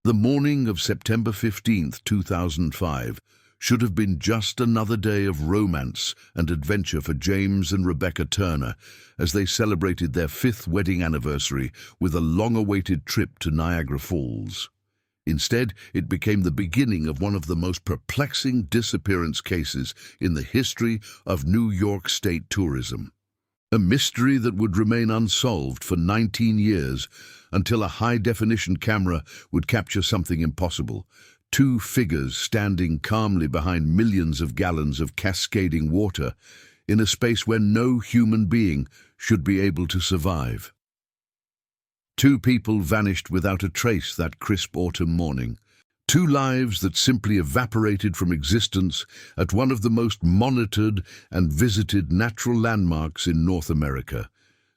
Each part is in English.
The morning of September 15th, 2005, should have been just another day of romance and adventure for James and Rebecca Turner as they celebrated their 5th wedding anniversary with a long-awaited trip to Niagara Falls. Instead, it became the beginning of one of the most perplexing disappearance cases in the history of New York State tourism. A mystery that would remain unsolved for 19 years until a high-definition camera would capture something impossible. 2 figures standing calmly behind millions of gallons of cascading water in a space where no human being should be able to survive. 2 people vanished without a trace that crisp autumn morning. 2 lives that simply evaporated from existence at one of the most monitored and visited natural landmarks in North America,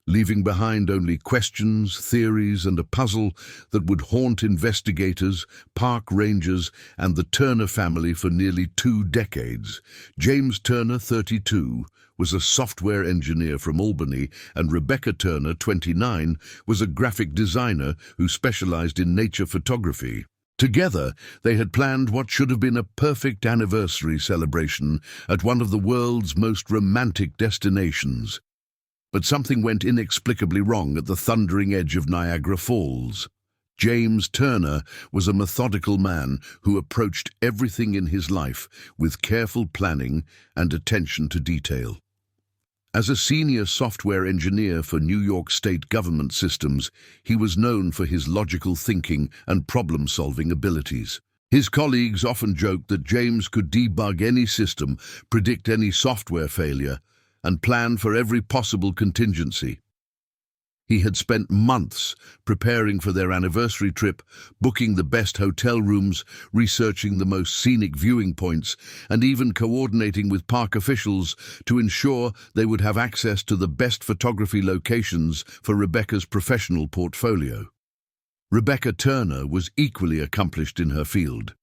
leaving behind only questions, theories, and a puzzle that would haunt investigators, park rangers, and the Turner family for nearly 2 decades. James Turner, 32, was a software engineer from Albany, and Rebecca Turner, 29, was a graphic designer who specialized in nature photography. Together, they had planned what should have been a perfect anniversary celebration at one of the world's most romantic destinations. But something went inexplicably wrong at the thundering edge of Niagara Falls. James Turner was a methodical man who approached everything in his life with careful planning and attention to detail. As a senior software engineer for New York State government systems, he was known for his logical thinking and problem-solving abilities. His colleagues often joked that James could debug any system, predict any software failure, and plan for every possible contingency. He had spent months preparing for their anniversary trip, booking the best hotel rooms, researching the most scenic viewing points, and even coordinating with park officials to ensure they would have access to the best photography locations for Rebecca's professional portfolio. Rebecca Turner was equally accomplished in her field.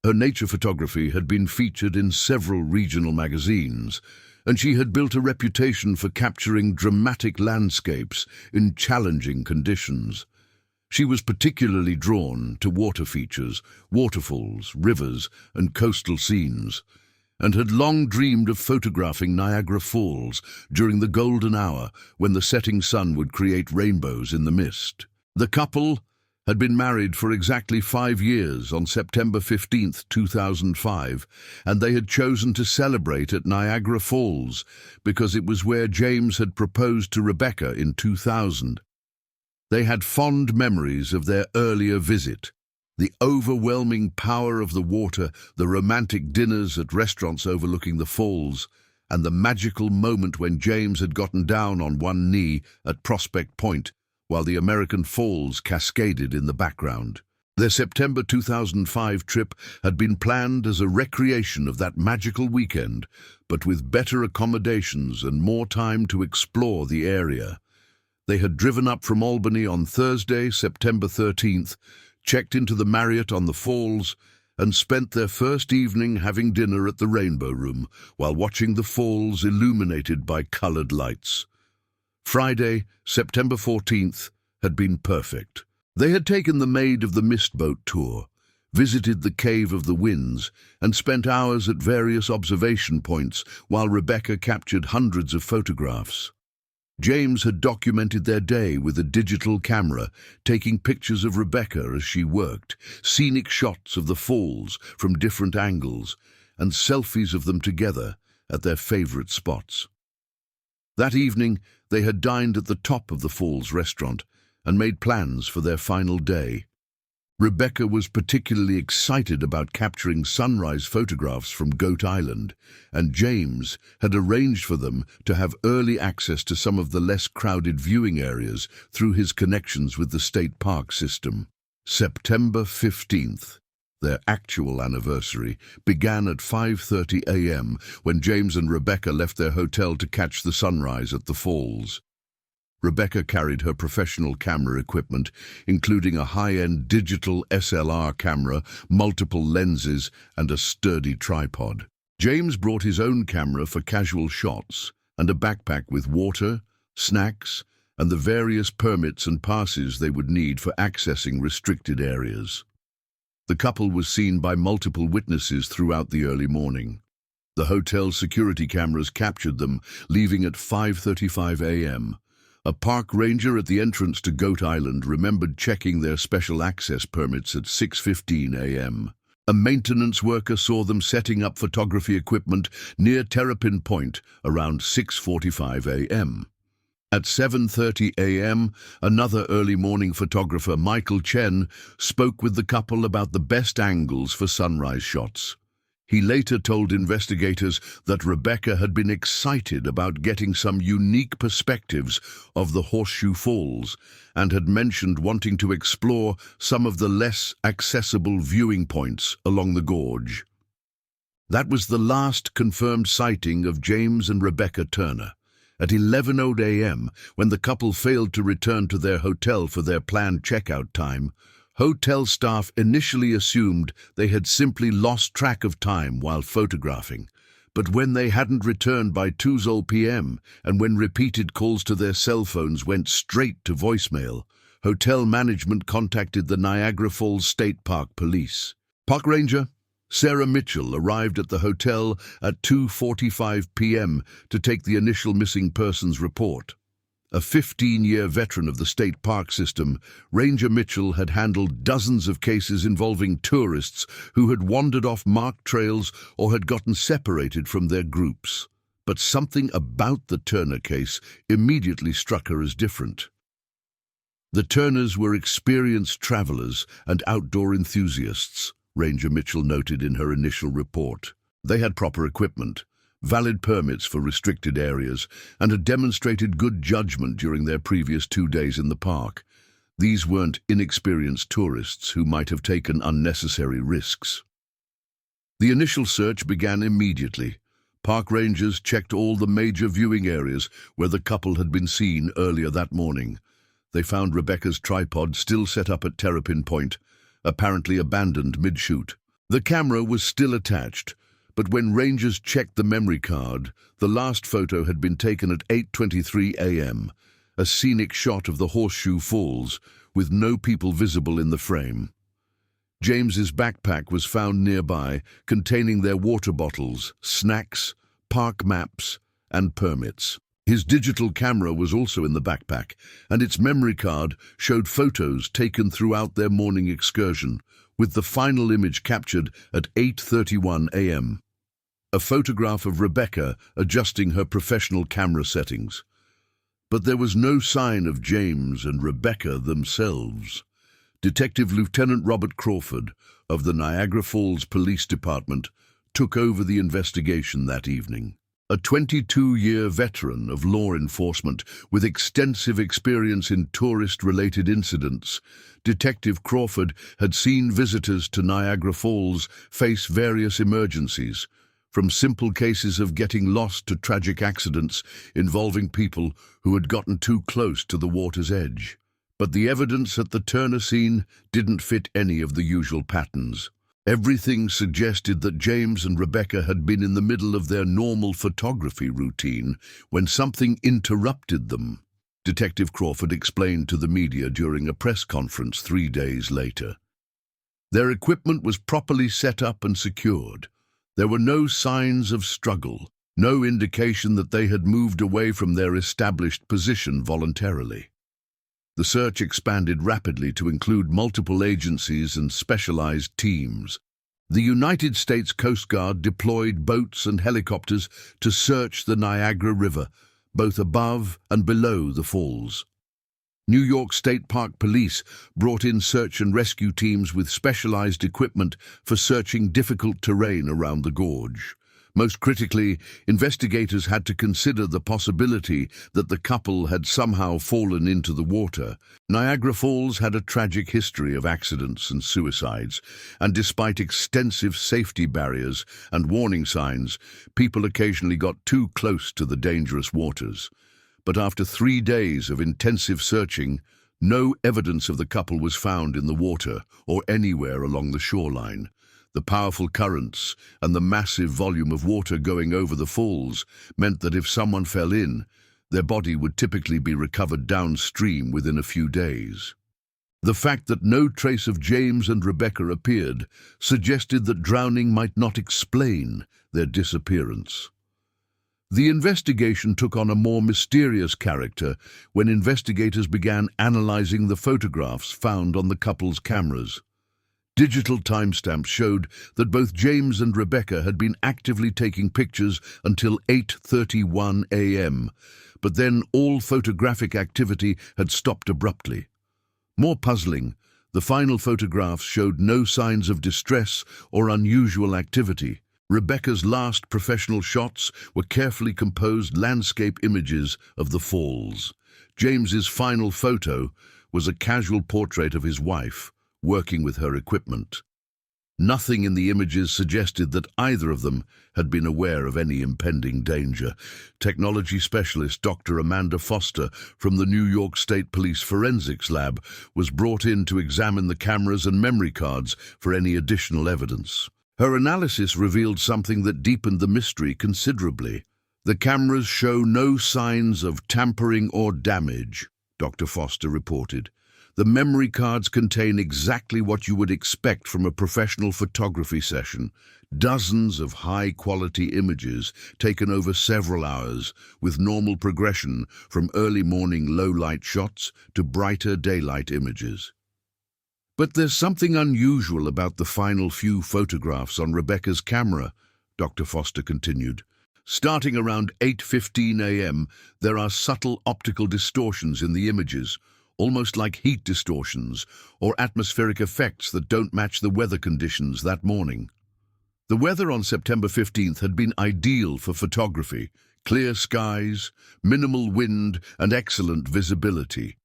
Her nature photography had been featured in several regional magazines, and she had built a reputation for capturing dramatic landscapes in challenging conditions. She was particularly drawn to water features, waterfalls, rivers, and coastal scenes, and had long dreamed of photographing Niagara Falls during the golden hour when the setting sun would create rainbows in the mist. The couple had been married for exactly 5 years on September 15th, 2005, and they had chosen to celebrate at Niagara Falls because it was where James had proposed to Rebecca in 2000. They had fond memories of their earlier visit, the overwhelming power of the water, the romantic dinners at restaurants overlooking the falls, and the magical moment when James had gotten down on one knee at Prospect Point while the American Falls cascaded in the background. Their September 2005 trip had been planned as a recreation of that magical weekend, but with better accommodations and more time to explore the area. They had driven up from Albany on Thursday, September 13th, checked into the Marriott on the Falls, and spent their first evening having dinner at the Rainbow Room while watching the falls illuminated by colored lights. Friday, September 14th, had been perfect. They had taken the Maid of the Mist boat tour, visited the Cave of the Winds, and spent hours at various observation points while Rebecca captured hundreds of photographs. James had documented their day with a digital camera, taking pictures of Rebecca as she worked, scenic shots of the falls from different angles, and selfies of them together at their favorite spots. That evening, they had dined at the top of the Falls restaurant and made plans for their final day. Rebecca was particularly excited about capturing sunrise photographs from Goat Island, and James had arranged for them to have early access to some of the less crowded viewing areas through his connections with the state park system. September 15th. Their actual anniversary began at 5:30 a.m. when James and Rebecca left their hotel to catch the sunrise at the falls. Rebecca carried her professional camera equipment, including a high-end digital SLR camera, multiple lenses, and a sturdy tripod. James brought his own camera for casual shots and a backpack with water, snacks, and the various permits and passes they would need for accessing restricted areas. The couple was seen by multiple witnesses throughout the early morning. The hotel's security cameras captured them, leaving at 5:35 a.m. A park ranger at the entrance to Goat Island remembered checking their special access permits at 6:15 a.m. A maintenance worker saw them setting up photography equipment near Terrapin Point around 6:45 a.m. At 7:30 a.m., another early morning photographer, Michael Chen, spoke with the couple about the best angles for sunrise shots. He later told investigators that Rebecca had been excited about getting some unique perspectives of the Horseshoe Falls and had mentioned wanting to explore some of the less accessible viewing points along the gorge. That was the last confirmed sighting of James and Rebecca Turner. At 11:00 a.m., when the couple failed to return to their hotel for their planned checkout time, hotel staff initially assumed they had simply lost track of time while photographing. But when they hadn't returned by 2:00 p.m. and when repeated calls to their cell phones went straight to voicemail, hotel management contacted the Niagara Falls State Park Police. Park Ranger Sarah Mitchell arrived at the hotel at 2:45 p.m. to take the initial missing persons report. A 15-year veteran of the state park system, Ranger Mitchell had handled dozens of cases involving tourists who had wandered off marked trails or had gotten separated from their groups. But something about the Turner case immediately struck her as different. The Turners were experienced travelers and outdoor enthusiasts, Ranger Mitchell noted in her initial report. They had proper equipment, valid permits for restricted areas, and had demonstrated good judgment during their previous 2 days in the park. These weren't inexperienced tourists who might have taken unnecessary risks. The initial search began immediately. Park rangers checked all the major viewing areas where the couple had been seen earlier that morning. They found Rebecca's tripod still set up at Terrapin Point, apparently abandoned mid-shoot. The camera was still attached, but when rangers checked the memory card, the last photo had been taken at 8:23 a.m., a scenic shot of the Horseshoe Falls, with no people visible in the frame. James's backpack was found nearby, containing their water bottles, snacks, park maps, and permits. His digital camera was also in the backpack, and its memory card showed photos taken throughout their morning excursion, with the final image captured at 8:31 a.m. A photograph of Rebecca adjusting her professional camera settings. But there was no sign of James and Rebecca themselves. Detective Lieutenant Robert Crawford of the Niagara Falls Police Department took over the investigation that evening. A 22-year veteran of law enforcement with extensive experience in tourist-related incidents, Detective Crawford had seen visitors to Niagara Falls face various emergencies, from simple cases of getting lost to tragic accidents involving people who had gotten too close to the water's edge. But the evidence at the Turner scene didn't fit any of the usual patterns. Everything suggested that James and Rebecca had been in the middle of their normal photography routine when something interrupted them, Detective Crawford explained to the media during a press conference 3 days later. Their equipment was properly set up and secured. There were no signs of struggle, no indication that they had moved away from their established position voluntarily. The search expanded rapidly to include multiple agencies and specialized teams. The United States Coast Guard deployed boats and helicopters to search the Niagara River, both above and below the falls. New York State Park Police brought in search and rescue teams with specialized equipment for searching difficult terrain around the gorge. Most critically, investigators had to consider the possibility that the couple had somehow fallen into the water. Niagara Falls had a tragic history of accidents and suicides, and despite extensive safety barriers and warning signs, people occasionally got too close to the dangerous waters. But after 3 days of intensive searching, no evidence of the couple was found in the water or anywhere along the shoreline. The powerful currents and the massive volume of water going over the falls meant that if someone fell in, their body would typically be recovered downstream within a few days. The fact that no trace of James and Rebecca appeared suggested that drowning might not explain their disappearance. The investigation took on a more mysterious character when investigators began analyzing the photographs found on the couple's cameras. Digital timestamps showed that both James and Rebecca had been actively taking pictures until 8:31 a.m., but then all photographic activity had stopped abruptly. More puzzling, the final photographs showed no signs of distress or unusual activity. Rebecca's last professional shots were carefully composed landscape images of the falls. James's final photo was a casual portrait of his wife, working with her equipment. Nothing in the images suggested that either of them had been aware of any impending danger. Technology specialist Dr. Amanda Foster from the New York State Police Forensics Lab was brought in to examine the cameras and memory cards for any additional evidence. Her analysis revealed something that deepened the mystery considerably. The cameras show no signs of tampering or damage, Dr. Foster reported. The memory cards contain exactly what you would expect from a professional photography session. Dozens of high-quality images taken over several hours, with normal progression from early morning low-light shots to brighter daylight images. But there's something unusual about the final few photographs on Rebecca's camera, Dr. Foster continued. Starting around 8:15 a.m., there are subtle optical distortions in the images, almost like heat distortions or atmospheric effects that don't match the weather conditions that morning. The weather on September 15th had been ideal for photography: clear skies, minimal wind, and excellent visibility.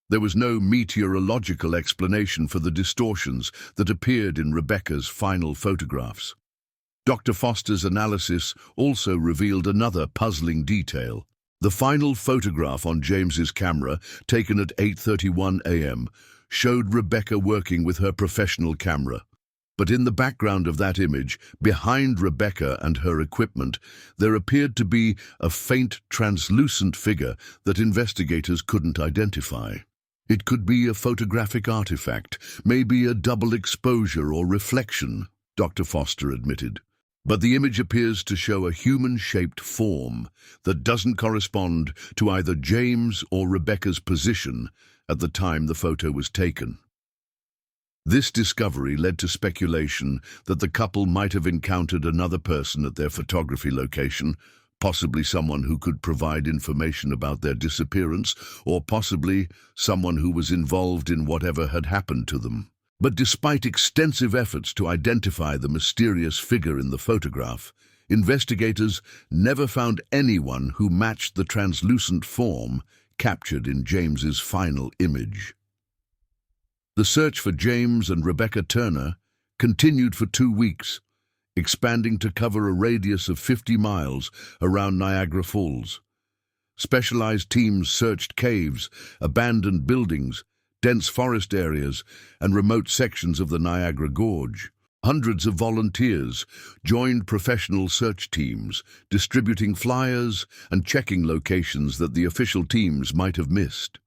There was no meteorological explanation for the distortions that appeared in Rebecca's final photographs. Dr. Foster's analysis also revealed another puzzling detail. The final photograph on James's camera, taken at 8:31 a.m., showed Rebecca working with her professional camera. But in the background of that image, behind Rebecca and her equipment, there appeared to be a faint, translucent figure that investigators couldn't identify. It could be a photographic artifact, maybe a double exposure or reflection, Dr. Foster admitted. But the image appears to show a human-shaped form that doesn't correspond to either James or Rebecca's position at the time the photo was taken. This discovery led to speculation that the couple might have encountered another person at their photography location, possibly someone who could provide information about their disappearance, or possibly someone who was involved in whatever had happened to them. But despite extensive efforts to identify the mysterious figure in the photograph, investigators never found anyone who matched the translucent form captured in James's final image. The search for James and Rebecca Turner continued for 2 weeks, expanding to cover a radius of 50 miles around Niagara Falls. Specialized teams searched caves, abandoned buildings, dense forest areas, and remote sections of the Niagara Gorge. Hundreds of volunteers joined professional search teams, distributing flyers and checking locations that the official teams might have missed.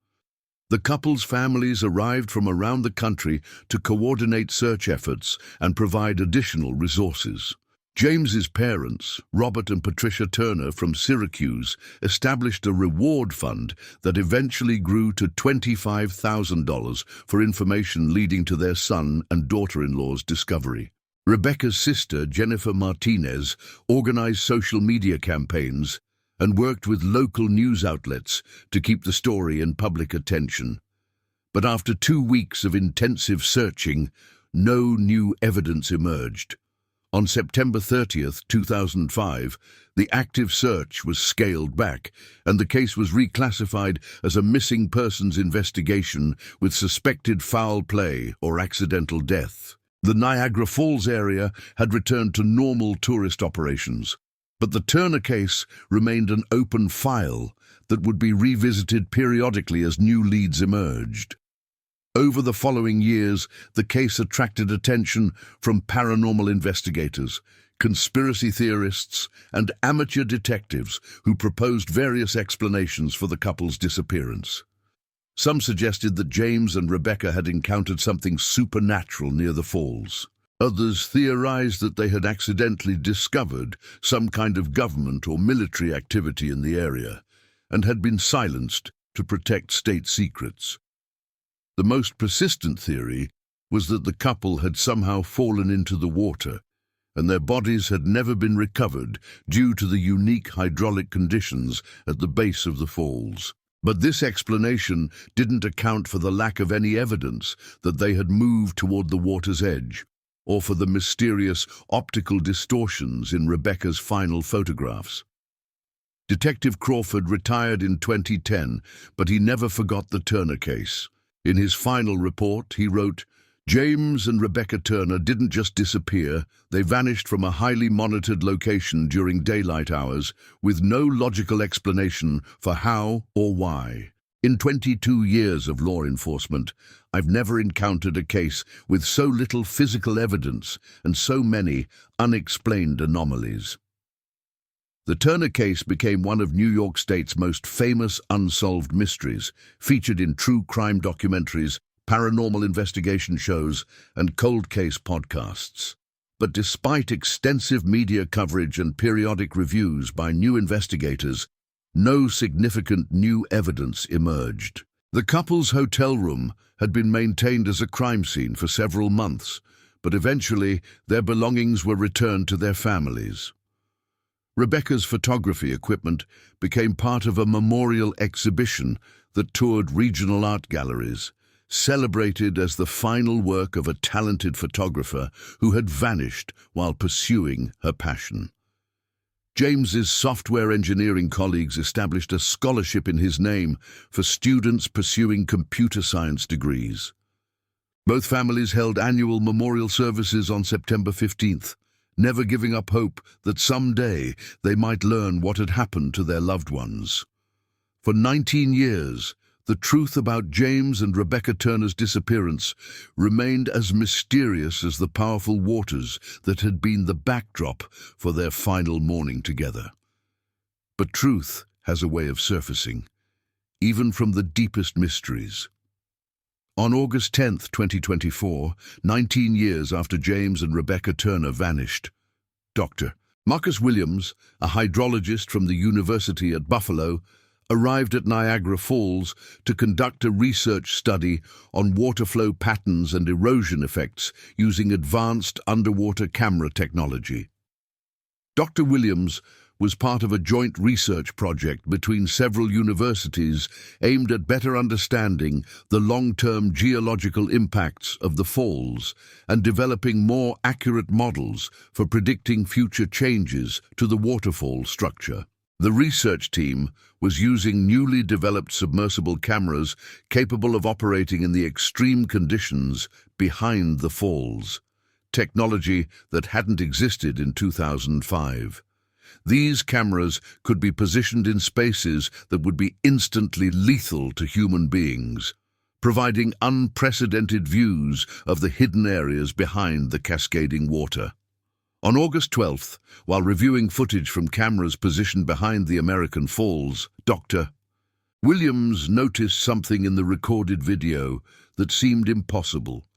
The couple's families arrived from around the country to coordinate search efforts and provide additional resources. James's parents, Robert and Patricia Turner from Syracuse, established a reward fund that eventually grew to $25,000 for information leading to their son and daughter-in-law's discovery. Rebecca's sister, Jennifer Martinez, organized social media campaigns and worked with local news outlets to keep the story in public attention. But after 2 weeks of intensive searching, no new evidence emerged. On September 30th, 2005, the active search was scaled back, and the case was reclassified as a missing persons investigation with suspected foul play or accidental death. The Niagara Falls area had returned to normal tourist operations, but the Turner case remained an open file that would be revisited periodically as new leads emerged. Over the following years, the case attracted attention from paranormal investigators, conspiracy theorists, and amateur detectives who proposed various explanations for the couple's disappearance. Some suggested that James and Rebecca had encountered something supernatural near the falls. Others theorized that they had accidentally discovered some kind of government or military activity in the area and had been silenced to protect state secrets. The most persistent theory was that the couple had somehow fallen into the water and their bodies had never been recovered due to the unique hydraulic conditions at the base of the falls. But this explanation didn't account for the lack of any evidence that they had moved toward the water's edge, or for the mysterious optical distortions in Rebecca's final photographs. Detective Crawford retired in 2010, but he never forgot the Turner case. In his final report, he wrote, "James and Rebecca Turner didn't just disappear, they vanished from a highly monitored location during daylight hours with no logical explanation for how or why. In 22 years of law enforcement, I've never encountered a case with so little physical evidence and so many unexplained anomalies." The Turner case became one of New York State's most famous unsolved mysteries, featured in true crime documentaries, paranormal investigation shows, and cold case podcasts. But despite extensive media coverage and periodic reviews by new investigators, no significant new evidence emerged. The couple's hotel room had been maintained as a crime scene for several months, but eventually their belongings were returned to their families. Rebecca's photography equipment became part of a memorial exhibition that toured regional art galleries, celebrated as the final work of a talented photographer who had vanished while pursuing her passion. James's software engineering colleagues established a scholarship in his name for students pursuing computer science degrees. Both families held annual memorial services on September 15th, never giving up hope that someday they might learn what had happened to their loved ones. For 19 years, the truth about James and Rebecca Turner's disappearance remained as mysterious as the powerful waters that had been the backdrop for their final morning together. But truth has a way of surfacing, even from the deepest mysteries. On August 10, 2024, 19 years after James and Rebecca Turner vanished, Dr. Marcus Williams, a hydrologist from the University at Buffalo, arrived at Niagara Falls to conduct a research study on water flow patterns and erosion effects using advanced underwater camera technology. Dr. Williams was part of a joint research project between several universities aimed at better understanding the long-term geological impacts of the falls and developing more accurate models for predicting future changes to the waterfall structure. The research team was using newly developed submersible cameras capable of operating in the extreme conditions behind the falls, technology that hadn't existed in 2005. These cameras could be positioned in spaces that would be instantly lethal to human beings, providing unprecedented views of the hidden areas behind the cascading water. On August 12th, while reviewing footage from cameras positioned behind the American Falls, Dr. Williams noticed something in the recorded video that seemed impossible.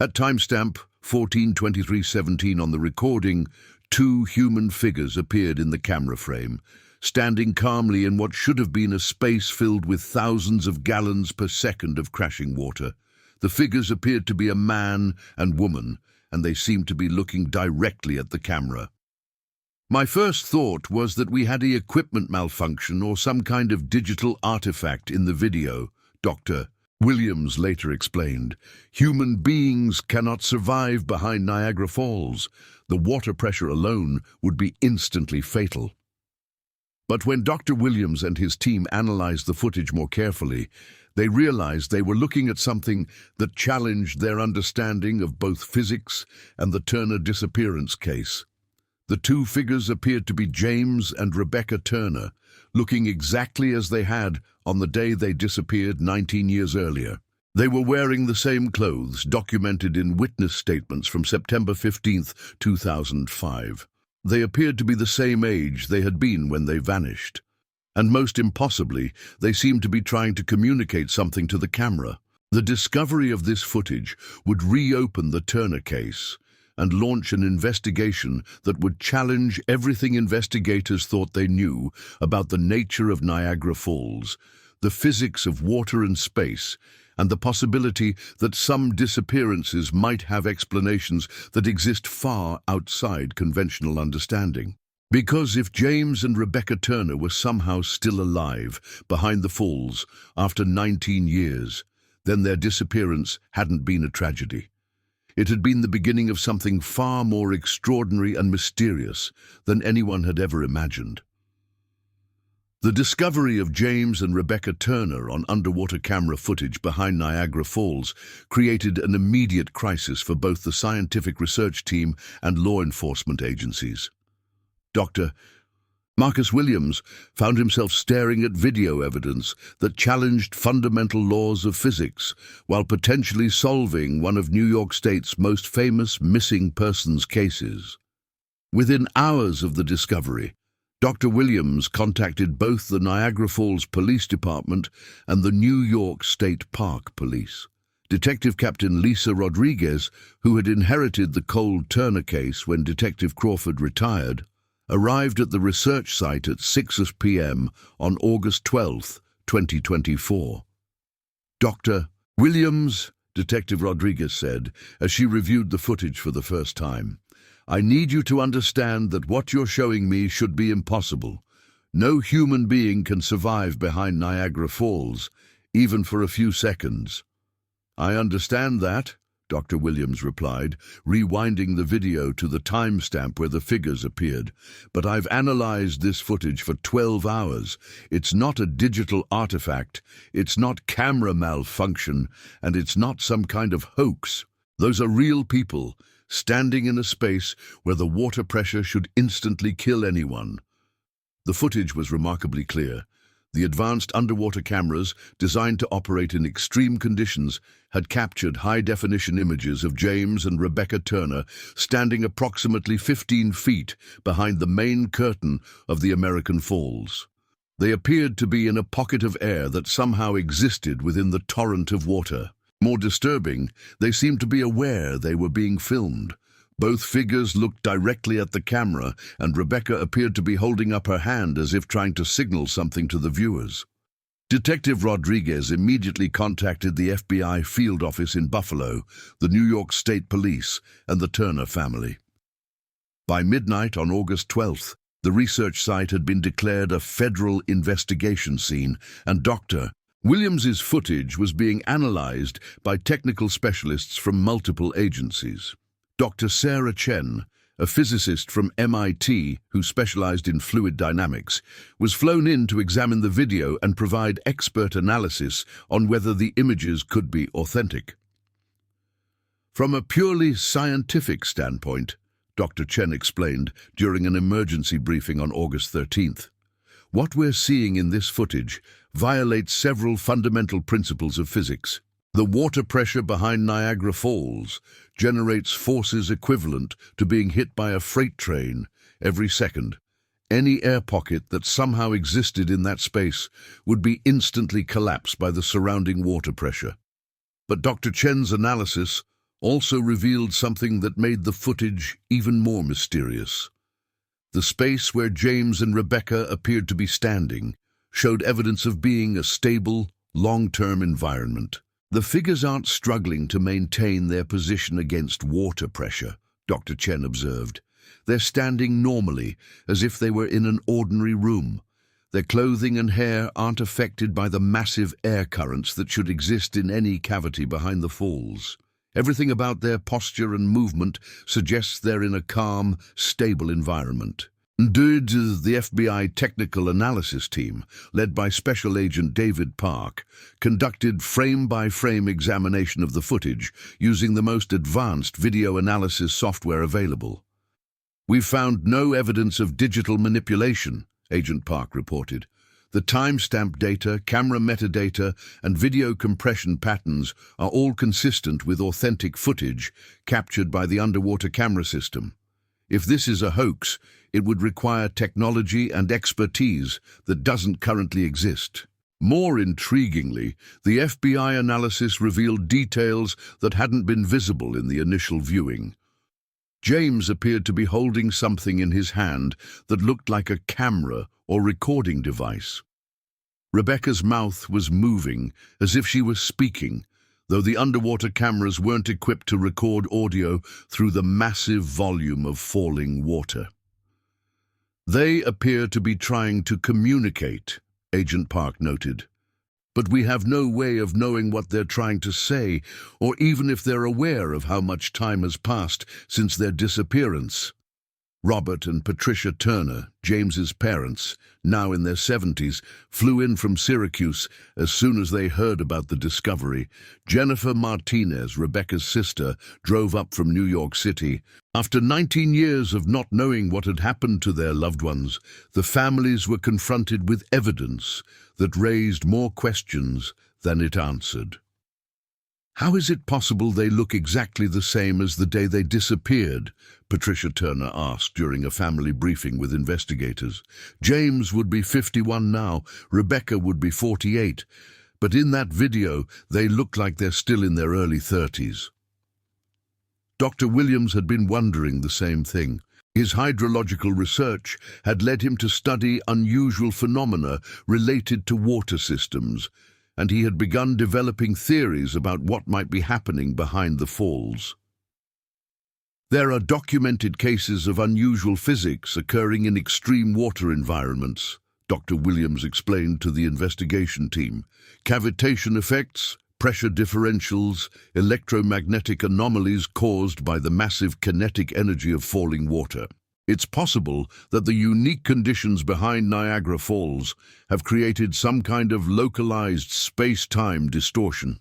At timestamp 14:23:17 on the recording, two human figures appeared in the camera frame, standing calmly in what should have been a space filled with thousands of gallons per second of crashing water. The figures appeared to be a man and woman, and they seemed to be looking directly at the camera. My first thought was that we had an equipment malfunction or some kind of digital artifact in the video, Dr. Williams later explained. Human beings cannot survive behind Niagara Falls. The water pressure alone would be instantly fatal. But when Dr. Williams and his team analyzed the footage more carefully, they realized they were looking at something that challenged their understanding of both physics and the Turner disappearance case. The two figures appeared to be James and Rebecca Turner, looking exactly as they had on the day they disappeared 19 years earlier. They were wearing the same clothes documented in witness statements from September 15, 2005. They appeared to be the same age they had been when they vanished. And most impossibly, they seemed to be trying to communicate something to the camera. The discovery of this footage would reopen the Turner case and launch an investigation that would challenge everything investigators thought they knew about the nature of Niagara Falls, the physics of water and space, and the possibility that some disappearances might have explanations that exist far outside conventional understanding. Because if James and Rebecca Turner were somehow still alive behind the falls after 19 years, then their disappearance hadn't been a tragedy. It had been the beginning of something far more extraordinary and mysterious than anyone had ever imagined. The discovery of James and Rebecca Turner on underwater camera footage behind Niagara Falls created an immediate crisis for both the scientific research team and law enforcement agencies. Dr. Marcus Williams found himself staring at video evidence that challenged fundamental laws of physics while potentially solving one of New York State's most famous missing persons cases. Within hours of the discovery, Dr. Williams contacted both the Niagara Falls Police Department and the New York State Park Police. Detective Captain Lisa Rodriguez, who had inherited the Cole Turner case when Detective Crawford retired, arrived at the research site at 6 p.m. on August 12, 2024. Dr. Williams, Detective Rodriguez said, as she reviewed the footage for the first time, "I need you to understand that what you're showing me should be impossible. No human being can survive behind Niagara Falls, even for a few seconds." "I understand that," Dr. Williams replied, rewinding the video to the timestamp where the figures appeared. "But I've analyzed this footage for 12 hours. It's not a digital artifact, it's not camera malfunction, and it's not some kind of hoax. Those are real people, standing in a space where the water pressure should instantly kill anyone." The footage was remarkably clear. The advanced underwater cameras, designed to operate in extreme conditions, had captured high-definition images of James and Rebecca Turner standing approximately 15 feet behind the main curtain of the American Falls. They appeared to be in a pocket of air that somehow existed within the torrent of water. More disturbing, they seemed to be aware they were being filmed. Both figures looked directly at the camera, and Rebecca appeared to be holding up her hand as if trying to signal something to the viewers. Detective Rodriguez immediately contacted the FBI field office in Buffalo, the New York State Police, and the Turner family. By midnight on August 12th, the research site had been declared a federal investigation scene, and Dr. Williams's footage was being analyzed by technical specialists from multiple agencies. Dr. Sarah Chen, a physicist from MIT who specialized in fluid dynamics, was flown in to examine the video and provide expert analysis on whether the images could be authentic. "From a purely scientific standpoint," Dr. Chen explained during an emergency briefing on August 13th, "what we're seeing in this footage violates several fundamental principles of physics. The water pressure behind Niagara Falls generates forces equivalent to being hit by a freight train every second. Any air pocket that somehow existed in that space would be instantly collapsed by the surrounding water pressure." But Dr. Chen's analysis also revealed something that made the footage even more mysterious. The space where James and Rebecca appeared to be standing showed evidence of being a stable, long-term environment. "The figures aren't struggling to maintain their position against water pressure," Dr. Chen observed. "They're standing normally, as if they were in an ordinary room. Their clothing and hair aren't affected by the massive air currents that should exist in any cavity behind the falls. Everything about their posture and movement suggests they're in a calm, stable environment." Indeed, the FBI Technical Analysis Team, led by Special Agent David Park, conducted frame-by-frame examination of the footage using the most advanced video analysis software available. "We've found no evidence of digital manipulation," Agent Park reported. "The timestamp data, camera metadata, and video compression patterns are all consistent with authentic footage captured by the underwater camera system. If this is a hoax, it would require technology and expertise that doesn't currently exist. More intriguingly, the FBI analysis revealed details that hadn't been visible in the initial viewing. James appeared to be holding something in his hand that looked like a camera or recording device. Rebecca's mouth was moving, as if she was speaking, though the underwater cameras weren't equipped to record audio through the massive volume of falling water. They appear to be trying to communicate, Agent Park noted. But we have no way of knowing what they're trying to say, or even if they're aware of how much time has passed since their disappearance. Robert and Patricia Turner, James's parents, now in their 70s, flew in from Syracuse as soon as they heard about the discovery. Jennifer Martinez, Rebecca's sister, drove up from New York City. After 19 years of not knowing what had happened to their loved ones, the families were confronted with evidence that raised more questions than it answered. How is it possible they look exactly the same as the day they disappeared? Patricia Turner asked during a family briefing with investigators. James would be 51 now, Rebecca would be 48, but in that video they look like they're still in their early 30s. Dr. Williams had been wondering the same thing. His hydrological research had led him to study unusual phenomena related to water systems, and he had begun developing theories about what might be happening behind the falls. There are documented cases of unusual physics occurring in extreme water environments, Dr. Williams explained to the investigation team. Cavitation effects, pressure differentials, electromagnetic anomalies caused by the massive kinetic energy of falling water. It's possible that the unique conditions behind Niagara Falls have created some kind of localized space-time distortion.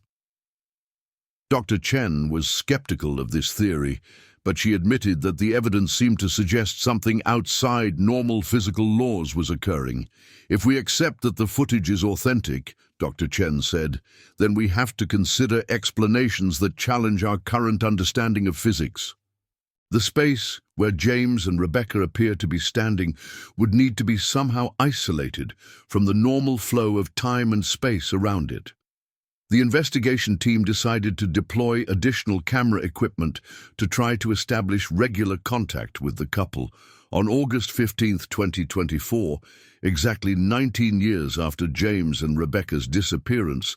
Dr. Chen was skeptical of this theory, but she admitted that the evidence seemed to suggest something outside normal physical laws was occurring. If we accept that the footage is authentic, Dr. Chen said, then we have to consider explanations that challenge our current understanding of physics. The space where James and Rebecca appear to be standing would need to be somehow isolated from the normal flow of time and space around it. The investigation team decided to deploy additional camera equipment to try to establish regular contact with the couple. On August 15, 2024, exactly 19 years after James and Rebecca's disappearance,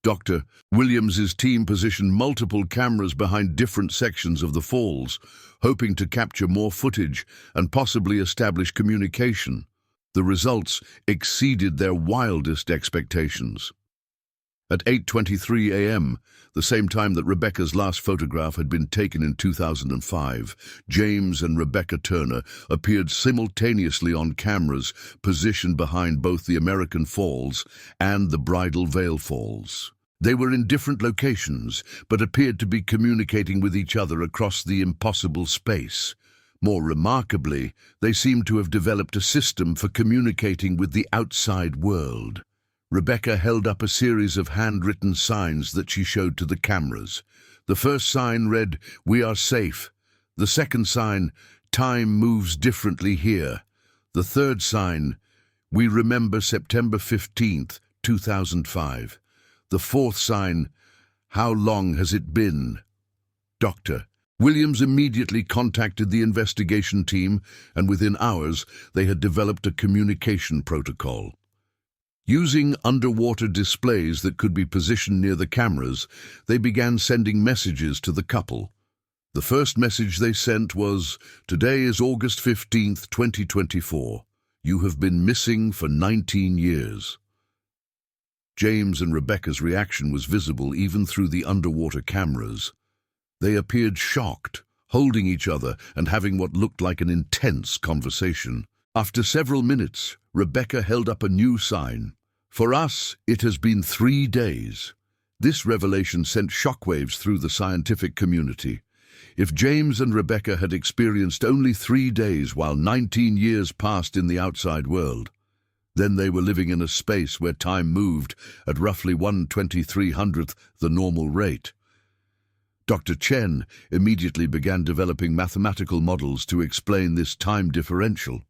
Dr. Williams's team positioned multiple cameras behind different sections of the falls, hoping to capture more footage and possibly establish communication. The results exceeded their wildest expectations. At 8:23 a.m., the same time that Rebecca's last photograph had been taken in 2005, James and Rebecca Turner appeared simultaneously on cameras positioned behind both the American Falls and the Bridal Veil Falls. They were in different locations, but appeared to be communicating with each other across the impossible space. More remarkably, they seemed to have developed a system for communicating with the outside world. Rebecca held up a series of handwritten signs that she showed to the cameras. The first sign read, "We are safe." The second sign, "Time moves differently here." The third sign, "We remember September 15th, 2005. The fourth sign, "How long has it been?" Dr. Williams immediately contacted the investigation team, and within hours they had developed a communication protocol. Using underwater displays that could be positioned near the cameras, they began sending messages to the couple. The first message they sent was, "Today is August 15th, 2024. You have been missing for 19 years. James and Rebecca's reaction was visible even through the underwater cameras. They appeared shocked, holding each other and having what looked like an intense conversation. After several minutes, Rebecca held up a new sign. "For us, it has been 3 days." This revelation sent shockwaves through the scientific community. If James and Rebecca had experienced only 3 days while 19 years passed in the outside world, then they were living in a space where time moved at roughly 1/2300th the normal rate. Dr. Chen immediately began developing mathematical models to explain this time differential,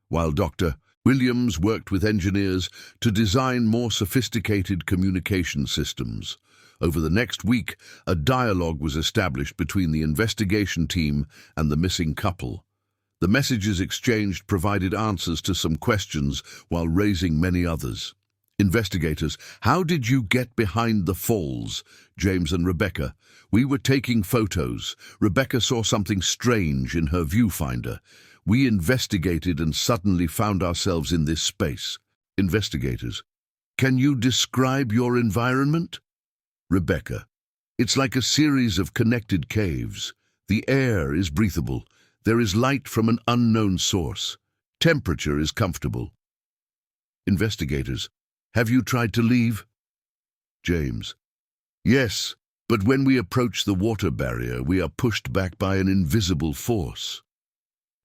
while Dr. Williams worked with engineers to design more sophisticated communication systems. Over the next week, a dialogue was established between the investigation team and the missing couple. The messages exchanged provided answers to some questions while raising many others. Investigators: "How did you get behind the falls?" James and Rebecca: "We were taking photos. Rebecca saw something strange in her viewfinder. We investigated and suddenly found ourselves in this space." Investigators: "Can you describe your environment?" Rebecca: "It's like a series of connected caves. The air is breathable. There is light from an unknown source. Temperature is comfortable." Investigators: "Have you tried to leave?" James: "Yes, but when we approach the water barrier, we are pushed back by an invisible force."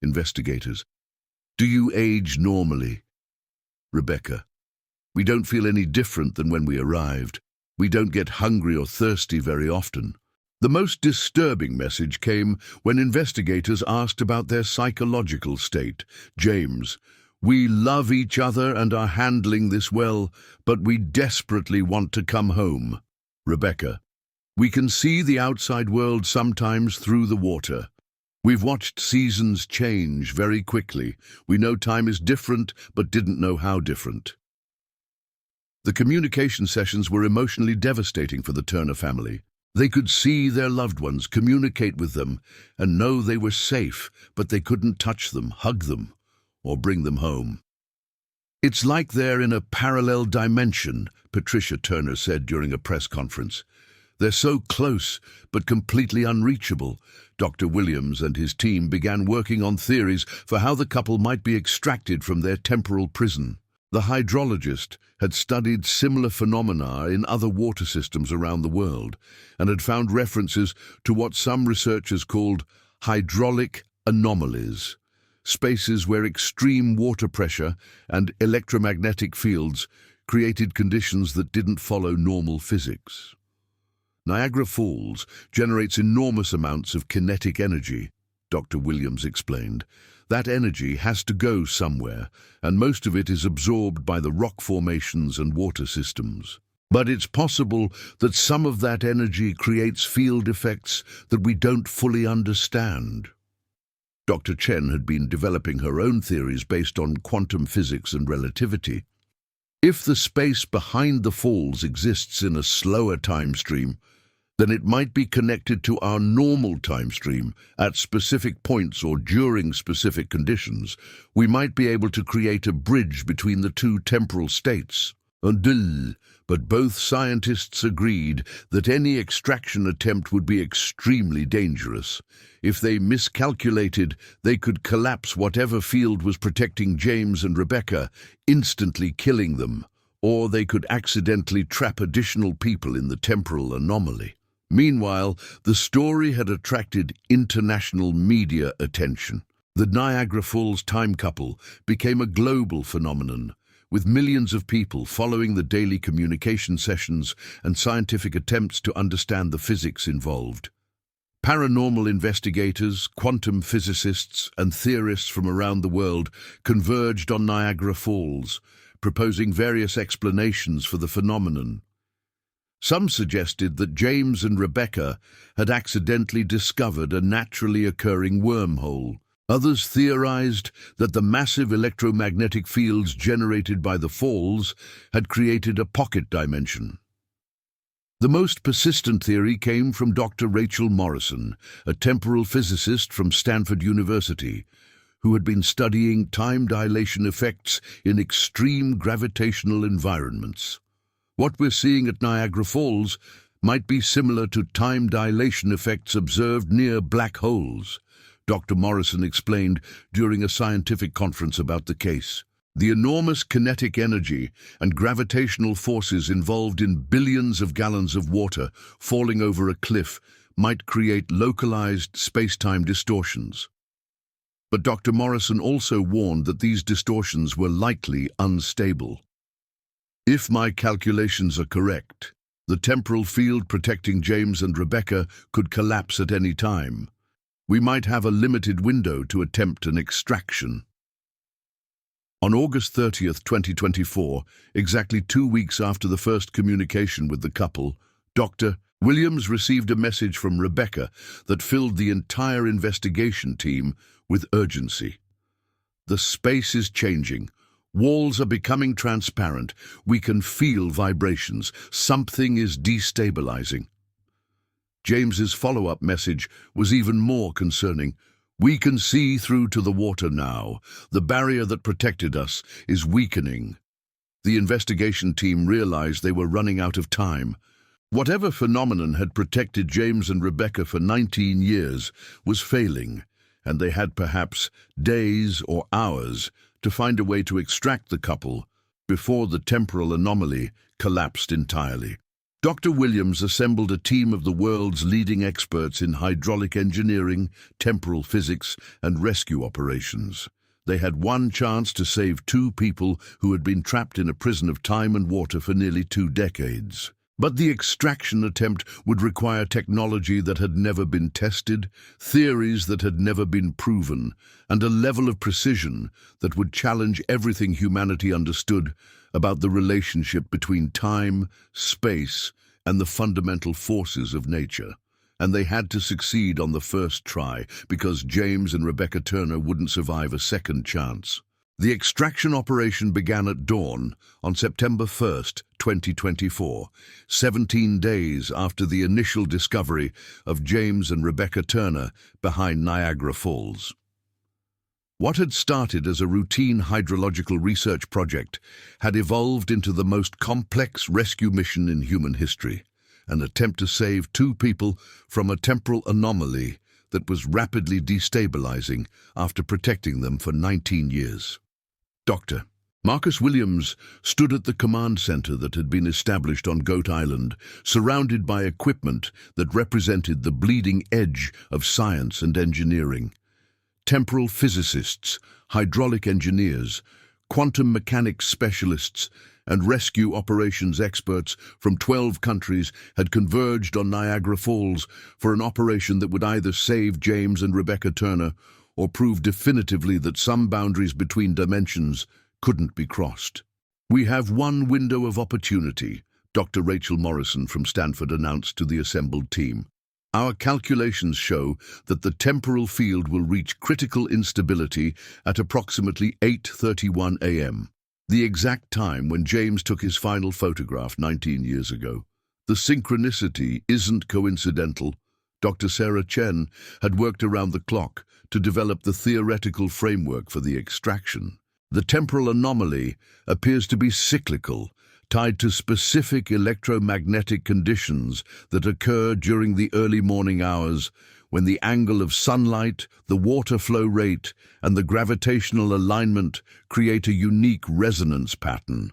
Investigators: "Do you age normally?" Rebecca: "We don't feel any different than when we arrived. We don't get hungry or thirsty very often." The most disturbing message came when investigators asked about their psychological state. James: "We love each other and are handling this well, but we desperately want to come home." Rebecca: "We can see the outside world sometimes through the water. We've watched seasons change very quickly. We know time is different, but didn't know how different." The communication sessions were emotionally devastating for the Turner family. They could see their loved ones, communicate with them, and know they were safe, but they couldn't touch them, hug them, or bring them home. "It's like they're in a parallel dimension," Patricia Turner said during a press conference. "They're so close, but completely unreachable." Dr. Williams and his team began working on theories for how the couple might be extracted from their temporal prison. The hydrologist had studied similar phenomena in other water systems around the world and had found references to what some researchers called hydraulic anomalies, spaces where extreme water pressure and electromagnetic fields created conditions that didn't follow normal physics. Niagara Falls generates enormous amounts of kinetic energy, Dr. Williams explained. That energy has to go somewhere, and most of it is absorbed by the rock formations and water systems. But it's possible that some of that energy creates field effects that we don't fully understand. Dr. Chen had been developing her own theories based on quantum physics and relativity. If the space behind the falls exists in a slower time stream, then it might be connected to our normal time stream at specific points or during specific conditions. We might be able to create a bridge between the two temporal states. But both scientists agreed that any extraction attempt would be extremely dangerous. If they miscalculated, they could collapse whatever field was protecting James and Rebecca, instantly killing them, or they could accidentally trap additional people in the temporal anomaly. Meanwhile, the story had attracted international media attention. The Niagara Falls time couple became a global phenomenon, with millions of people following the daily communication sessions and scientific attempts to understand the physics involved. Paranormal investigators, quantum physicists, and theorists from around the world converged on Niagara Falls, proposing various explanations for the phenomenon. Some suggested that James and Rebecca had accidentally discovered a naturally occurring wormhole. Others theorized that the massive electromagnetic fields generated by the falls had created a pocket dimension. The most persistent theory came from Dr. Rachel Morrison, a temporal physicist from Stanford University, who had been studying time dilation effects in extreme gravitational environments. What we're seeing at Niagara Falls might be similar to time dilation effects observed near black holes, Dr. Morrison explained during a scientific conference about the case. The enormous kinetic energy and gravitational forces involved in billions of gallons of water falling over a cliff might create localized space-time distortions. But Dr. Morrison also warned that these distortions were likely unstable. "If my calculations are correct," The temporal field protecting James and Rebecca could collapse at any time. We might have a limited window to attempt an extraction. On August 30th, 2024, exactly 2 weeks after the first communication with the couple, Dr. Williams received a message from Rebecca that filled the entire investigation team with urgency. The space is changing. Walls are becoming transparent. We can feel vibrations. Something is destabilizing. James's follow-up message was even more concerning. We can see through to the water now. The barrier that protected us is weakening. The investigation team realized they were running out of time. Whatever phenomenon had protected James and Rebecca for 19 years was failing, and they had perhaps days or hours to find a way to extract the couple before the temporal anomaly collapsed entirely. Dr. Williams assembled a team of the world's leading experts in hydraulic engineering, temporal physics, and rescue operations. They had one chance to save 2 people who had been trapped in a prison of time and water for nearly 2 decades. But the extraction attempt would require technology that had never been tested, theories that had never been proven, and a level of precision that would challenge everything humanity understood about the relationship between time, space, and the fundamental forces of nature. And they had to succeed on the first try, because James and Rebecca Turner wouldn't survive a second chance. The extraction operation began at dawn on September 1st, 2024, 17 days after the initial discovery of James and Rebecca Turner behind Niagara Falls. What had started as a routine hydrological research project had evolved into the most complex rescue mission in human history, an attempt to save 2 people from a temporal anomaly that was rapidly destabilizing after protecting them for 19 years. Dr. Marcus Williams stood at the command center that had been established on Goat Island, surrounded by equipment that represented the bleeding edge of science and engineering. Temporal physicists, hydraulic engineers, quantum mechanics specialists, and rescue operations experts from 12 countries had converged on Niagara Falls for an operation that would either save James and Rebecca Turner or prove definitively that some boundaries between dimensions couldn't be crossed. We have one window of opportunity, Dr. Rachel Morrison from Stanford announced to the assembled team. Our calculations show that the temporal field will reach critical instability at approximately 8:31 a.m., the exact time when James took his final photograph 19 years ago. The synchronicity isn't coincidental. Dr. Sarah Chen had worked around the clock to develop the theoretical framework for the extraction. The temporal anomaly appears to be cyclical, tied to specific electromagnetic conditions that occur during the early morning hours when the angle of sunlight, the water flow rate, and the gravitational alignment create a unique resonance pattern.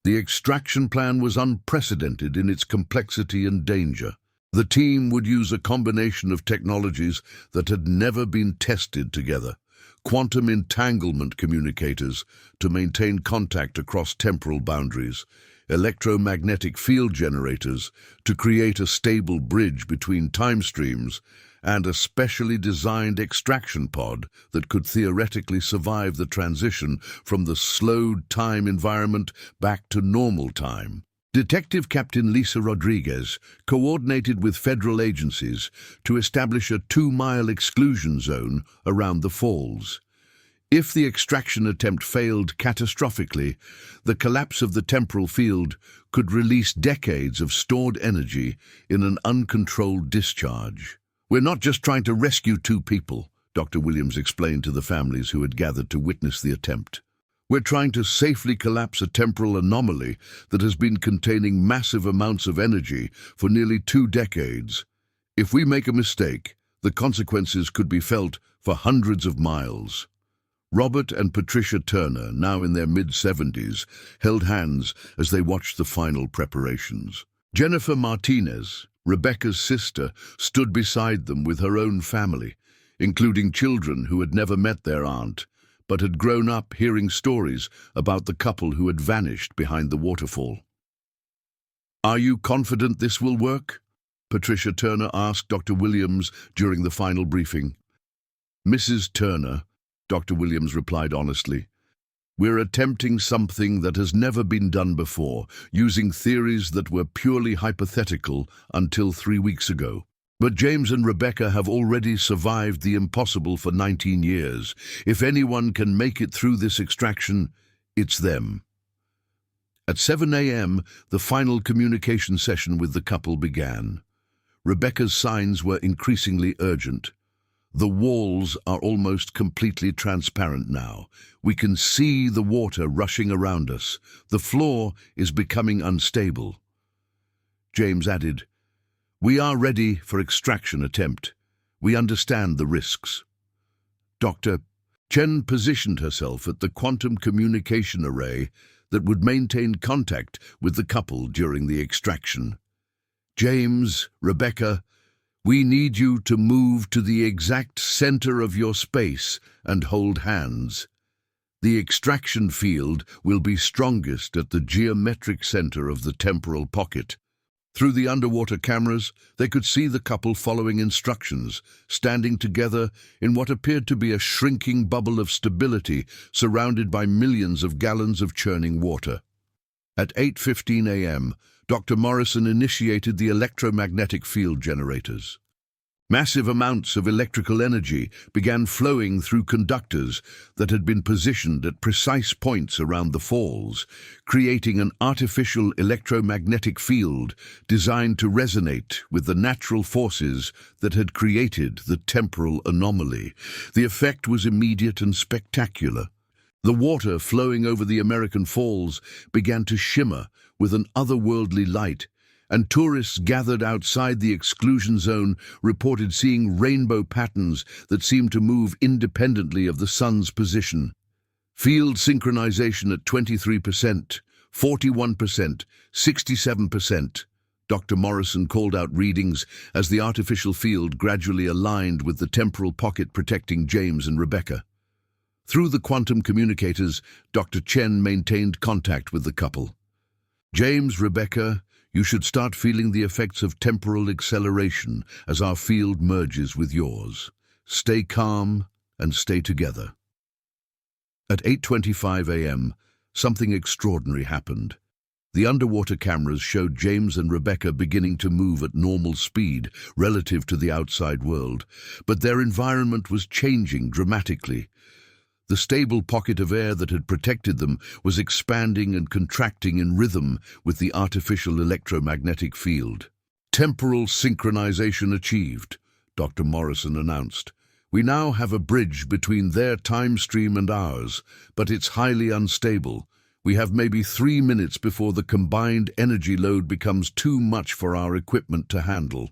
The extraction plan was unprecedented in its complexity and danger. The team would use a combination of technologies that had never been tested together. Quantum entanglement communicators to maintain contact across temporal boundaries, electromagnetic field generators to create a stable bridge between time streams, and a specially designed extraction pod that could theoretically survive the transition from the slowed time environment back to normal time. Detective Captain Lisa Rodriguez coordinated with federal agencies to establish a 2-mile exclusion zone around the falls. If the extraction attempt failed catastrophically, the collapse of the temporal field could release decades of stored energy in an uncontrolled discharge. We're not just trying to rescue 2 people, Dr. Williams explained to the families who had gathered to witness the attempt. We're trying to safely collapse a temporal anomaly that has been containing massive amounts of energy for nearly 2 decades. If we make a mistake, the consequences could be felt for hundreds of miles. Robert and Patricia Turner, now in their mid-70s, held hands as they watched the final preparations. Jennifer Martinez, Rebecca's sister, stood beside them with her own family, including children who had never met their aunt, but had grown up hearing stories about the couple who had vanished behind the waterfall. "Are you confident this will work?" Patricia Turner asked Dr. Williams during the final briefing. "Mrs. Turner," Dr. Williams replied honestly, "we're attempting something that has never been done before, using theories that were purely hypothetical until 3 weeks ago. But James and Rebecca have already survived the impossible for 19 years. If anyone can make it through this extraction, it's them." At 7 a.m., the final communication session with the couple began. Rebecca's signs were increasingly urgent. "The walls are almost completely transparent now. We can see the water rushing around us. The floor is becoming unstable." James added, "We are ready for extraction attempt. We understand the risks." Dr. Chen positioned herself at the quantum communication array that would maintain contact with the couple during the extraction. "James, Rebecca, we need you to move to the exact center of your space and hold hands. The extraction field will be strongest at the geometric center of the temporal pocket." Through the underwater cameras, they could see the couple following instructions, standing together in what appeared to be a shrinking bubble of stability surrounded by millions of gallons of churning water. At 8:15 a.m., Dr. Morrison initiated the electromagnetic field generators. Massive amounts of electrical energy began flowing through conductors that had been positioned at precise points around the falls, creating an artificial electromagnetic field designed to resonate with the natural forces that had created the temporal anomaly. The effect was immediate and spectacular. The water flowing over the American Falls began to shimmer with an otherworldly light, and tourists gathered outside the exclusion zone reported seeing rainbow patterns that seemed to move independently of the sun's position. Field synchronization at 23%, 41%, 67%. Dr. Morrison called out readings as the artificial field gradually aligned with the temporal pocket protecting James and Rebecca. Through the quantum communicators, Dr. Chen maintained contact with the couple. "James, Rebecca, you should start feeling the effects of temporal acceleration as our field merges with yours. Stay calm and stay together." At 8:25 a.m., something extraordinary happened. The underwater cameras showed James and Rebecca beginning to move at normal speed relative to the outside world, but their environment was changing dramatically. The stable pocket of air that had protected them was expanding and contracting in rhythm with the artificial electromagnetic field. "Temporal synchronization achieved," Dr. Morrison announced. "We now have a bridge between their time stream and ours, but it's highly unstable. We have maybe 3 minutes before the combined energy load becomes too much for our equipment to handle."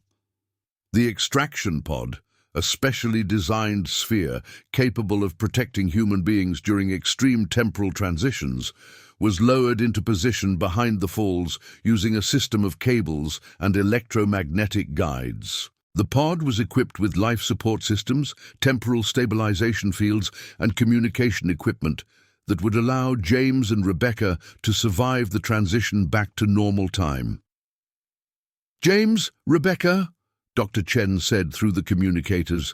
The extraction pod, a specially designed sphere capable of protecting human beings during extreme temporal transitions, was lowered into position behind the falls using a system of cables and electromagnetic guides. The pod was equipped with life support systems, temporal stabilization fields, and communication equipment that would allow James and Rebecca to survive the transition back to normal time. "James, Rebecca," Dr. Chen said through the communicators,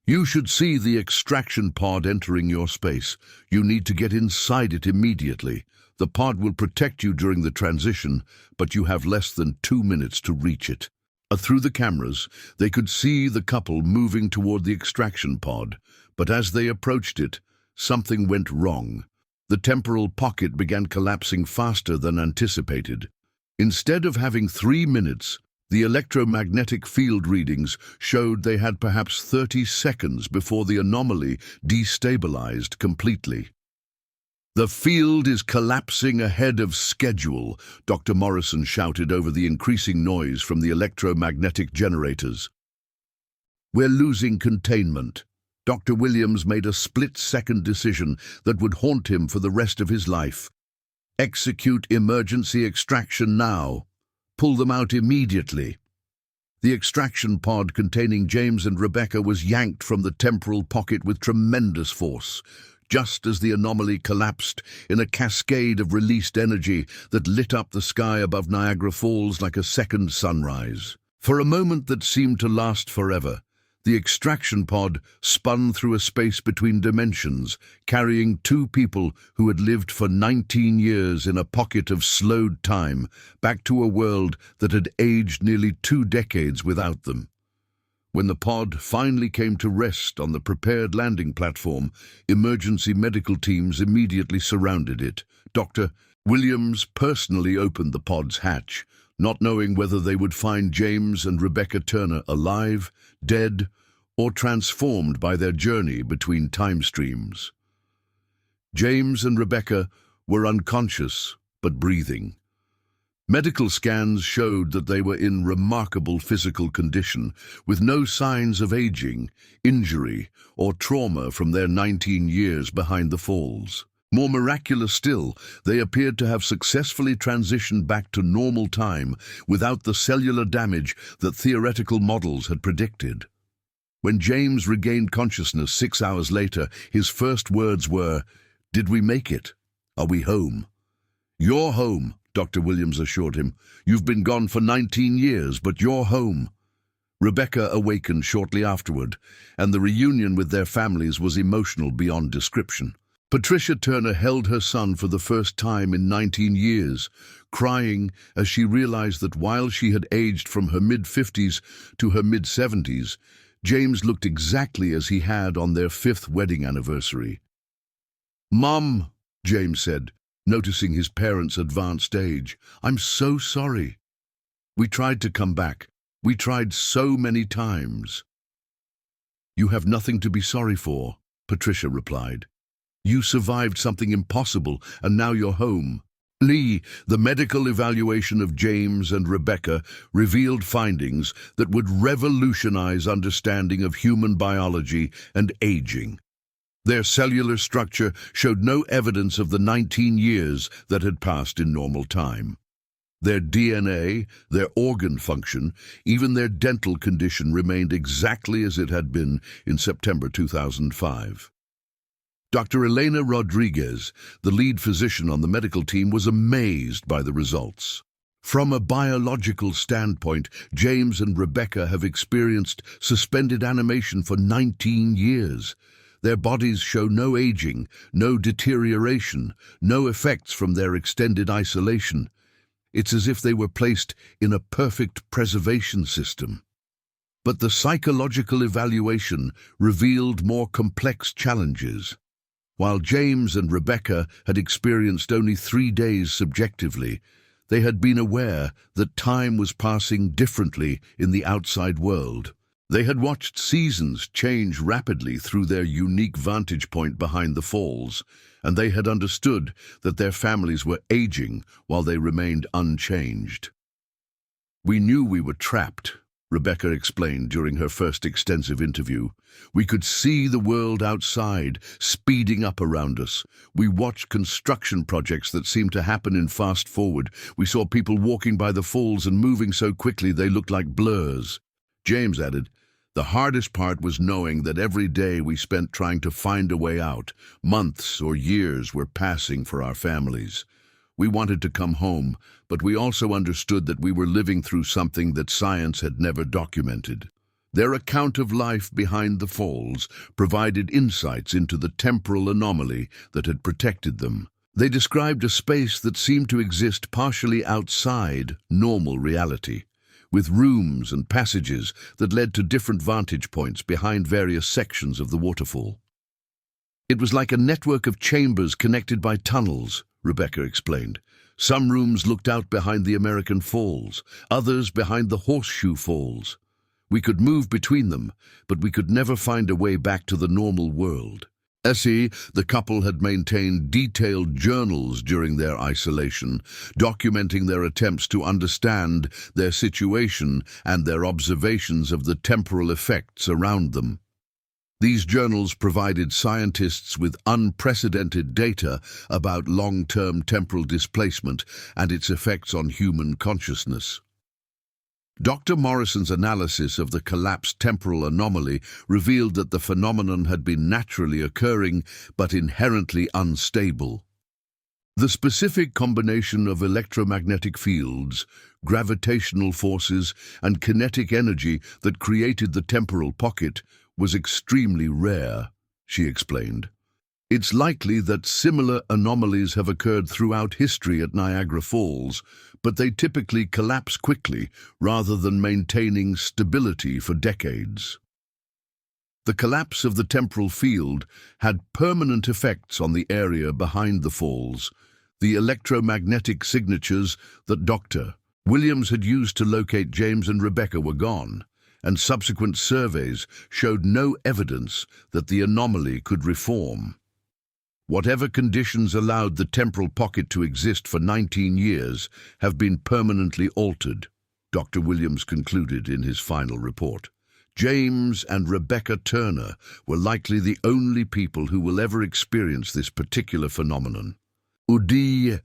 "you should see the extraction pod entering your space. You need to get inside it immediately. The pod will protect you during the transition, but you have less than 2 minutes to reach it." Through the cameras, they could see the couple moving toward the extraction pod, but as they approached it, something went wrong. The temporal pocket began collapsing faster than anticipated. Instead of having 3 minutes, the electromagnetic field readings showed they had perhaps 30 seconds before the anomaly destabilized completely. "The field is collapsing ahead of schedule," Dr. Morrison shouted over the increasing noise from the electromagnetic generators. "We're losing containment." Dr. Williams made a split-second decision that would haunt him for the rest of his life. "Execute emergency extraction now. Pull them out immediately." The extraction pod containing James and Rebecca was yanked from the temporal pocket with tremendous force. just as the anomaly collapsed in a cascade of released energy that lit up the sky above Niagara Falls like a second sunrise. For a moment that seemed to last forever, the extraction pod spun through a space between dimensions, carrying two people who had lived for 19 years in a pocket of slowed time, back to a world that had aged nearly 2 decades without them. When the pod finally came to rest on the prepared landing platform, emergency medical teams immediately surrounded it. Dr. Williams personally opened the pod's hatch, not knowing whether they would find James and Rebecca Turner alive, dead, or transformed by their journey between time streams. James and Rebecca were unconscious but breathing. Medical scans showed that they were in remarkable physical condition, with no signs of aging, injury, or trauma from their 19 years behind the falls. More miraculous still, they appeared to have successfully transitioned back to normal time without the cellular damage that theoretical models had predicted. When James regained consciousness 6 hours later, his first words were, "Did we make it? Are we home?" "You're home," Dr. Williams assured him. "You've been gone for 19 years, but you're home." Rebecca awakened shortly afterward, and the reunion with their families was emotional beyond description. Patricia Turner held her son for the first time in 19 years, crying as she realized that while she had aged from her mid-50s to her mid-70s, James looked exactly as he had on their 5th wedding anniversary. "Mum," James said, noticing his parents' advanced age, "I'm so sorry. We tried to come back. We tried so many times." "You have nothing to be sorry for," Patricia replied. "You survived something impossible, and now you're home." Lee, the medical evaluation of James and Rebecca revealed findings that would revolutionize understanding of human biology and aging. Their cellular structure showed no evidence of the 19 years that had passed in normal time. Their DNA, their organ function, even their dental condition remained exactly as it had been in September 2005. Dr. Elena Rodriguez, the lead physician on the medical team, was amazed by the results. From a biological standpoint, James and Rebecca have experienced suspended animation for 19 years. Their bodies show no aging, no deterioration, no effects from their extended isolation. It's as if they were placed in a perfect preservation system. But the psychological evaluation revealed more complex challenges. While James and Rebecca had experienced only 3 days subjectively, they had been aware that time was passing differently in the outside world. They had watched seasons change rapidly through their unique vantage point behind the falls, and they had understood that their families were aging while they remained unchanged. "We knew we were trapped," Rebecca explained during her first extensive interview. "We could see the world outside, speeding up around us. We watched construction projects that seemed to happen in fast forward. We saw people walking by the falls and moving so quickly they looked like blurs." James added, "The hardest part was knowing that every day we spent trying to find a way out. Months or years were passing for our families. We wanted to come home, but we also understood that we were living through something that science had never documented." Their account of life behind the falls provided insights into the temporal anomaly that had protected them. They described a space that seemed to exist partially outside normal reality, with rooms and passages that led to different vantage points behind various sections of the waterfall. "It was like a network of chambers connected by tunnels," Rebecca explained. "Some rooms looked out behind the American Falls, others behind the Horseshoe Falls. We could move between them, but we could never find a way back to the normal world." Essie, the couple, had maintained detailed journals during their isolation, documenting their attempts to understand their situation and their observations of the temporal effects around them. These journals provided scientists with unprecedented data about long-term temporal displacement and its effects on human consciousness. Dr. Morrison's analysis of the collapsed temporal anomaly revealed that the phenomenon had been naturally occurring but inherently unstable. The specific combination of electromagnetic fields, gravitational forces, and kinetic energy that created the temporal pocket was extremely rare, she explained. It's likely that similar anomalies have occurred throughout history at Niagara Falls, but they typically collapse quickly rather than maintaining stability for decades. The collapse of the temporal field had permanent effects on the area behind the falls. The electromagnetic signatures that Dr. Williams had used to locate James and Rebecca were gone, and subsequent surveys showed no evidence that the anomaly could reform. Whatever conditions allowed the temporal pocket to exist for 19 years have been permanently altered, Dr. Williams concluded in his final report. James and Rebecca Turner were likely the only people who will ever experience this particular phenomenon. The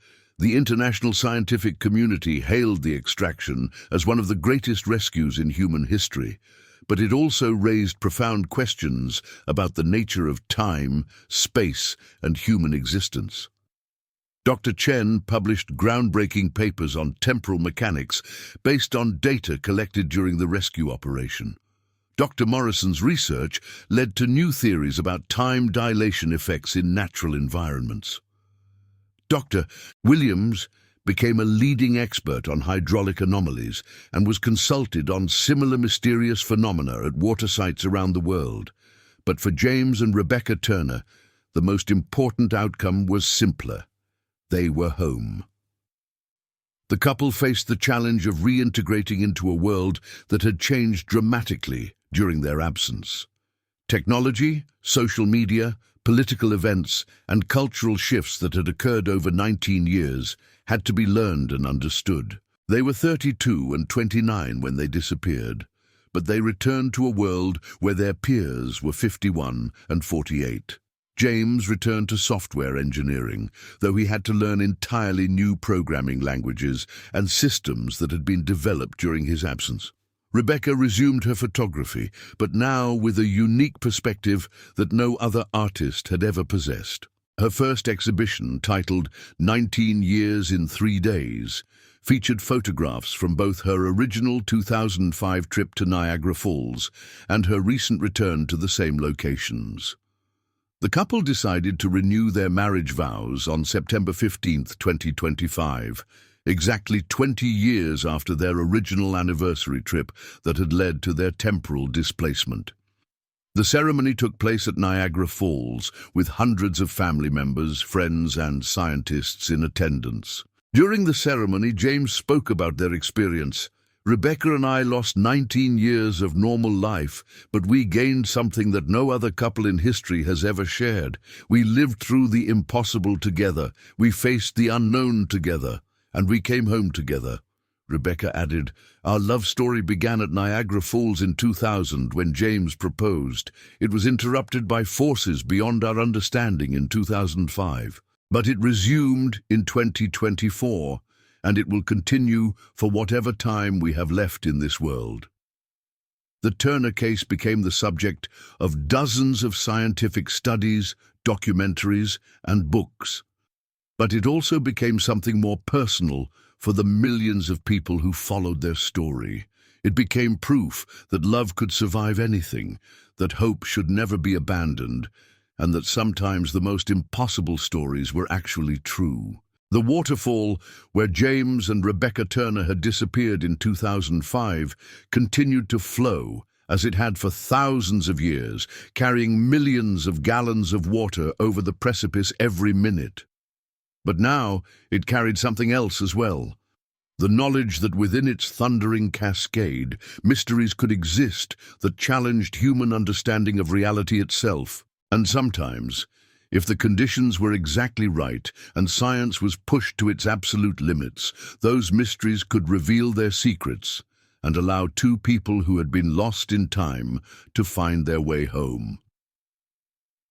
international scientific community hailed the extraction as one of the greatest rescues in human history, but it also raised profound questions about the nature of time, space, and human existence. Dr. Chen published groundbreaking papers on temporal mechanics based on data collected during the rescue operation. Dr. Morrison's research led to new theories about time dilation effects in natural environments. Dr. Williams became a leading expert on hydraulic anomalies and was consulted on similar mysterious phenomena at water sites around the world. But for James and Rebecca Turner, the most important outcome was simpler. They were home. The couple faced the challenge of reintegrating into a world that had changed dramatically during their absence. Technology, social media, political events, and cultural shifts that had occurred over 19 years had to be learned and understood. They were 32 and 29 when they disappeared, but they returned to a world where their peers were 51 and 48. James returned to software engineering, though he had to learn entirely new programming languages and systems that had been developed during his absence. Rebecca resumed her photography, but now with a unique perspective that no other artist had ever possessed. Her first exhibition, titled 19 Years in 3 Days, featured photographs from both her original 2005 trip to Niagara Falls and her recent return to the same locations. The couple decided to renew their marriage vows on September 15, 2025, exactly 20 years after their original anniversary trip that had led to their temporal displacement. The ceremony took place at Niagara Falls, with hundreds of family members, friends, and scientists in attendance. During the ceremony, James spoke about their experience. Rebecca and I lost 19 years of normal life, but we gained something that no other couple in history has ever shared. We lived through the impossible together. We faced the unknown together, and we came home together. Rebecca added, "Our love story began at Niagara Falls in 2000 when James proposed. It was interrupted by forces beyond our understanding in 2005. But it resumed in 2024, and it will continue for whatever time we have left in this world." The Turner case became the subject of dozens of scientific studies, documentaries, and books. But it also became something more personal for the millions of people who followed their story. It became proof that love could survive anything, that hope should never be abandoned, and that sometimes the most impossible stories were actually true. The Waterfall, where James and Rebecca Turner had disappeared in 2005, continued to flow, as it had for thousands of years, carrying millions of gallons of water over the precipice every minute. But now it carried something else as well. The knowledge that within its thundering cascade, mysteries could exist that challenged human understanding of reality itself. And sometimes, if the conditions were exactly right and science was pushed to its absolute limits, those mysteries could reveal their secrets and allow two people who had been lost in time to find their way home.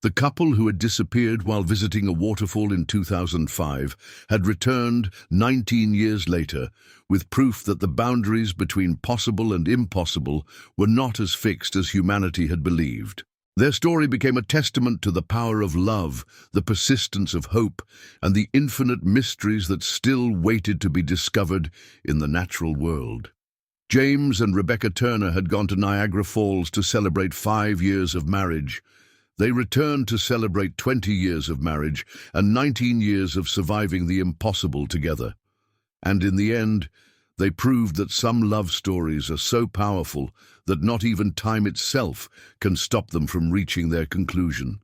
The couple who had disappeared while visiting a waterfall in 2005 had returned 19 years later with proof that the boundaries between possible and impossible were not as fixed as humanity had believed. Their story became a testament to the power of love, the persistence of hope, and the infinite mysteries that still waited to be discovered in the natural world. James and Rebecca Turner had gone to Niagara Falls to celebrate 5 years of marriage. They returned to celebrate 20 years of marriage and 19 years of surviving the impossible together. And in the end, they proved that some love stories are so powerful that not even time itself can stop them from reaching their conclusion.